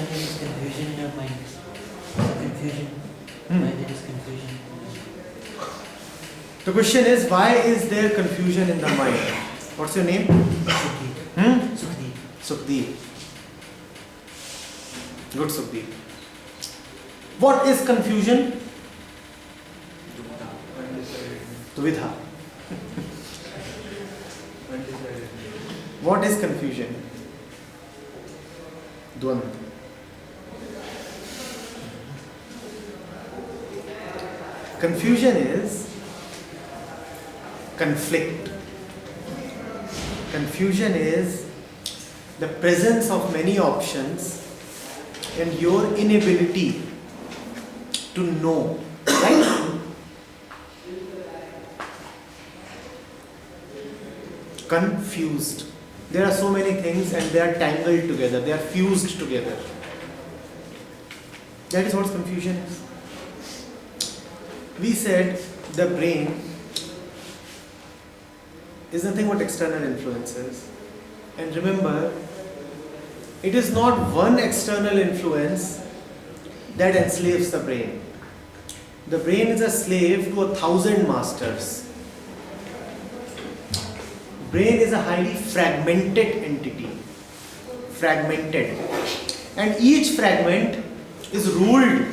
there is confusion in your mind. Confusion. Why there is confusion? The question is, why is there confusion in the mind? What's your name? Sukhdeep. Sukhdeep. Sukhdeep. Good, Sukhdeep. What is confusion? Duvidha. What is confusion? Dvandva. Confusion is conflict. Confusion is the presence of many options and your inability to know, right? Confused. There are so many things and they are tangled together, they are fused together. That is what confusion is. We said the brain is nothing but external influences. And remember, it is not one external influence that enslaves the brain. The brain is a slave to 1,000 masters. Brain is a highly fragmented entity. Fragmented. And each fragment is ruled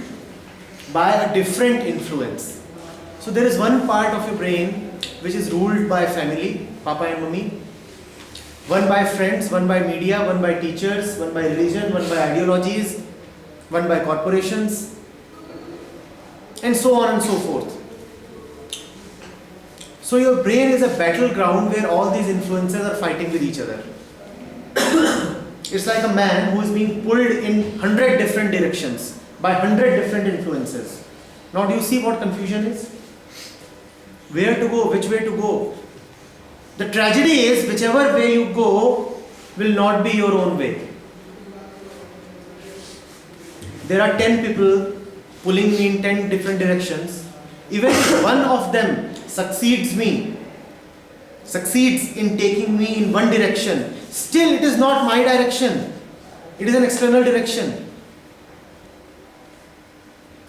by a different influence. So there is one part of your brain which is ruled by family, papa and mummy, one by friends, one by media, one by teachers, one by religion, one by ideologies, one by corporations, and so on and so forth. So your brain is a battleground where all these influences are fighting with each other. It's like a man who is being pulled in 100 different directions by 100 different influences. Now do you see what confusion is? Where to go, which way to go? The tragedy is, whichever way you go will not be your own way. There are 10 people pulling me in 10 different directions. Even if one of them succeeds in taking me in one direction, still it is not my direction. It is an external direction.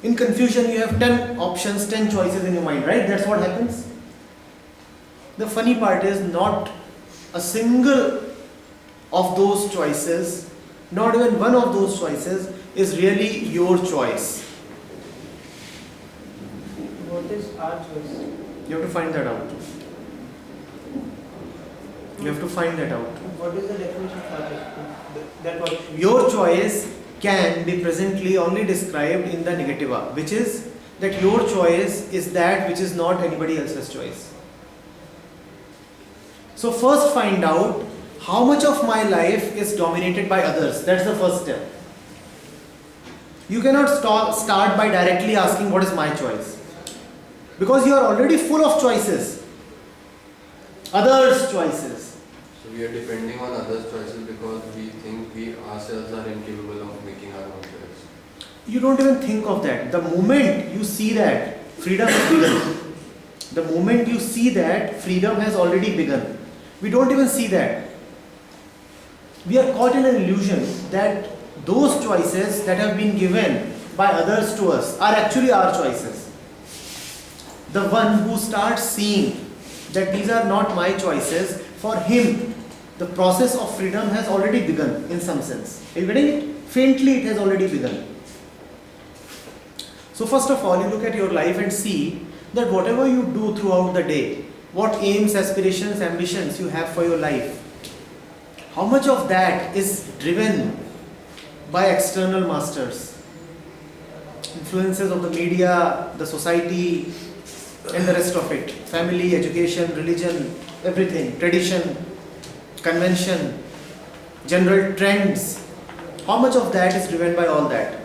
In confusion, you have 10 options, 10 choices in your mind, right? That's what happens. The funny part is, not a single of those choices, not even one of those choices is really your choice. What is our choice? You have to find that out. You have to find that out. What is the definition of our choice? That what? Your choice can be presently only described in the negativa, which is that your choice is that which is not anybody else's choice. So first find out how much of my life is dominated by others. That's the first step. You cannot start by directly asking what is my choice, because you are already full of choices, others' choices. So we are depending on others' choices because we think we ourselves are incapable of making our own choice. You don't even think of that. The moment you see that, freedom has begun. The moment you see that, freedom has already begun. We don't even see that. We are caught in an illusion that those choices that have been given by others to us are actually our choices. The one who starts seeing that these are not my choices, for him, the process of freedom has already begun in some sense. Are you getting it? Faintly, it has already begun. So first of all, you look at your life and see that whatever you do throughout the day, what aims, aspirations, ambitions you have for your life, how much of that is driven by external masters, influences of the media, the society, and the rest of it, family, education, religion, everything, tradition, convention, general trends. How much of that is driven by all that?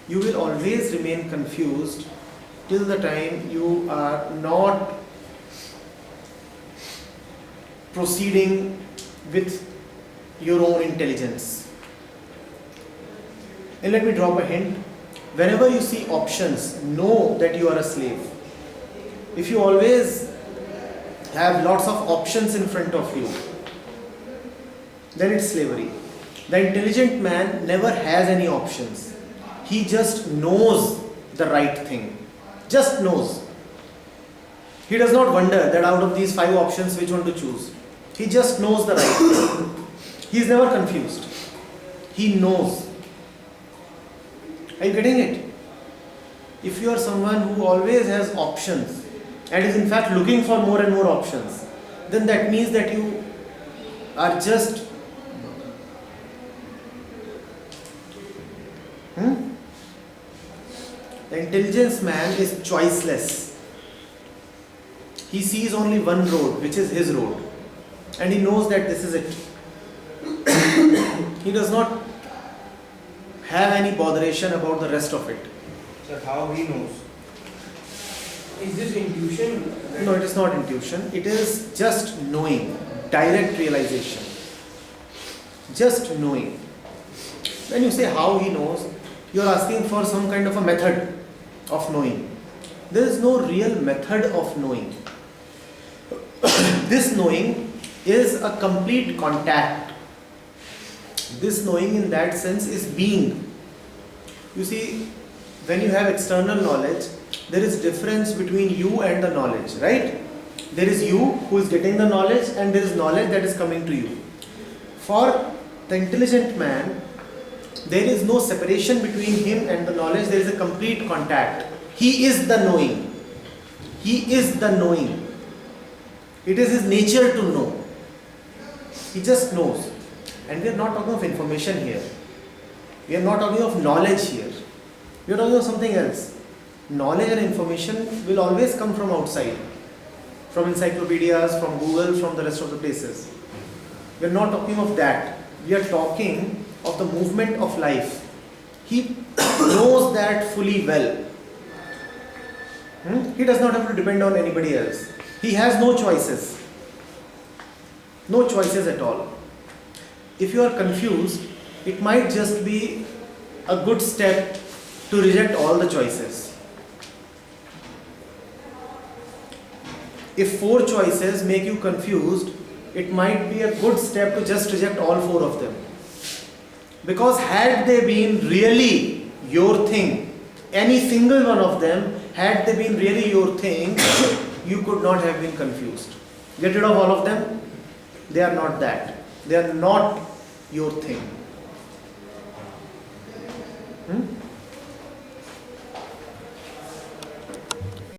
You will always remain confused till the time you are not proceeding with your own intelligence. And let me drop a hint. Whenever you see options, know that you are a slave. If you always have lots of options in front of you, then it's slavery. The intelligent man never has any options. He just knows the right thing. Just knows. He does not wonder that out of these 5 options which one to choose. He just knows the right thing. He is never confused. He knows. Are you getting it? If you are someone who always has options and is in fact looking for more and more options, then that means that you are just the intelligence man is choiceless. He sees only one road, which is his road, and he knows that this is it. He does not have any botheration about the rest of it. Sir, how he knows? Is this intuition? No, it is not intuition. It is just knowing, direct realization. Just knowing. When you say how he knows, you are asking for some kind of a method of knowing. There is no real method of knowing. This knowing is a complete contact. This knowing in that sense is being. You see, when you have external knowledge, there is difference between you and the knowledge, right? There is you who is getting the knowledge and there is knowledge that is coming to you. For the intelligent man, there is no separation between him and the knowledge, there is a complete contact. He is the knowing. He is the knowing. It is his nature to know. He just knows. And we are not talking of information here. We are not talking of knowledge here. We are talking of something else. Knowledge and information will always come from outside. From encyclopedias, from Google, from the rest of the places. We are not talking of that. We are talking of the movement of life. He knows that fully well. He does not have to depend on anybody else. He has no choices. No choices at all. If you are confused, it might just be a good step to reject all the choices. If 4 choices make you confused, it might be a good step to just reject all 4 of them. Because had they been really your thing, any single one of them, had they been really your thing, you could not have been confused. Get rid of all of them. They are not that. They are not your thing.